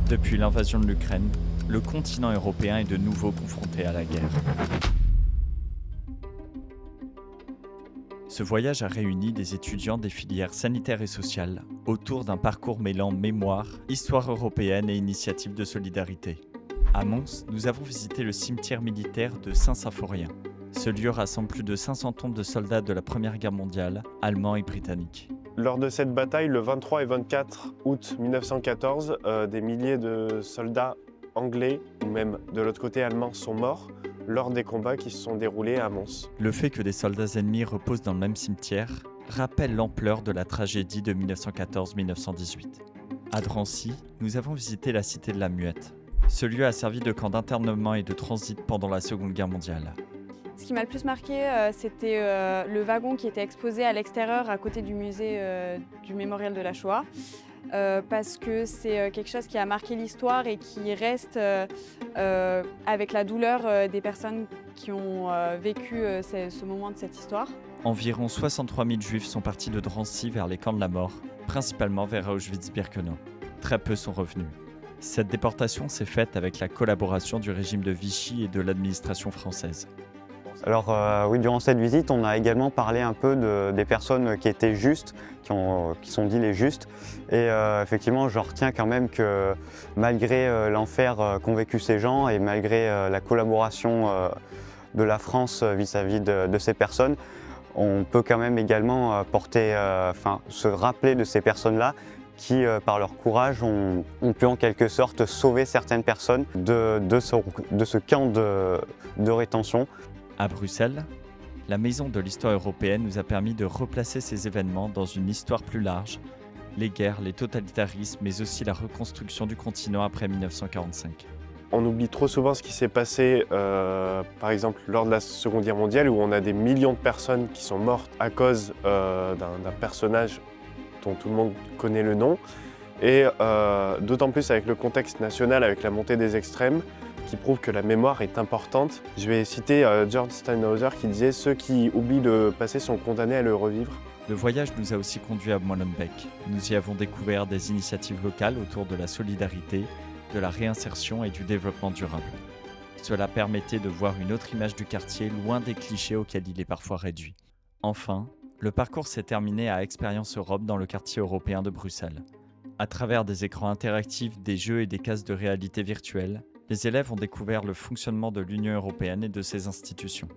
Depuis l'invasion de l'Ukraine, le continent européen est de nouveau confronté à la guerre. Ce voyage a réuni des étudiants des filières sanitaires et sociales autour d'un parcours mêlant mémoire, histoire européenne et initiative de solidarité. À Mons, nous avons visité le cimetière militaire de Saint-Symphorien. Ce lieu rassemble plus de 500 tombes de soldats de la Première Guerre mondiale, allemands et britanniques. Lors de cette bataille, le 23 et 24 août 1914, des milliers de soldats anglais ou même de l'autre côté allemands sont morts lors des combats qui se sont déroulés à Mons. Le fait que des soldats ennemis reposent dans le même cimetière rappelle l'ampleur de la tragédie de 1914-1918. À Drancy, nous avons visité la cité de la Muette. Ce lieu a servi de camp d'internement et de transit pendant la Seconde Guerre mondiale. Ce qui m'a le plus marqué, c'était le wagon qui était exposé à l'extérieur à côté du musée du mémorial de la Shoah. Parce que c'est quelque chose qui a marqué l'histoire et qui reste avec la douleur des personnes qui ont vécu ce moment de cette histoire. Environ 63 000 juifs sont partis de Drancy vers les camps de la mort, principalement vers Auschwitz-Birkenau. Très peu sont revenus. Cette déportation s'est faite avec la collaboration du régime de Vichy et de l'administration française. Alors oui, durant cette visite, on a également parlé un peu des personnes qui étaient justes, qui sont dit les justes. Et effectivement, je retiens quand même que malgré l'enfer qu'ont vécu ces gens et malgré la collaboration de la France vis-à-vis de ces personnes, on peut quand même également se rappeler de ces personnes-là qui, par leur courage, ont pu en quelque sorte sauver certaines personnes de ce camp de rétention. À Bruxelles, la Maison de l'Histoire européenne nous a permis de replacer ces événements dans une histoire plus large, les guerres, les totalitarismes, mais aussi la reconstruction du continent après 1945. On oublie trop souvent ce qui s'est passé, par exemple, lors de la Seconde Guerre mondiale, où on a des millions de personnes qui sont mortes à cause d'un personnage dont tout le monde connaît le nom. Et d'autant plus avec le contexte national, avec la montée des extrêmes, qui prouve que la mémoire est importante. Je vais citer George Steinhauser qui disait « Ceux qui oublient le passé sont condamnés à le revivre ». Le voyage nous a aussi conduit à Molenbeek. Nous y avons découvert des initiatives locales autour de la solidarité, de la réinsertion et du développement durable. Cela permettait de voir une autre image du quartier, loin des clichés auxquels il est parfois réduit. Enfin, le parcours s'est terminé à Expérience Europe dans le quartier européen de Bruxelles. À travers des écrans interactifs, des jeux et des cases de réalité virtuelle, les élèves ont découvert le fonctionnement de l'Union européenne et de ses institutions.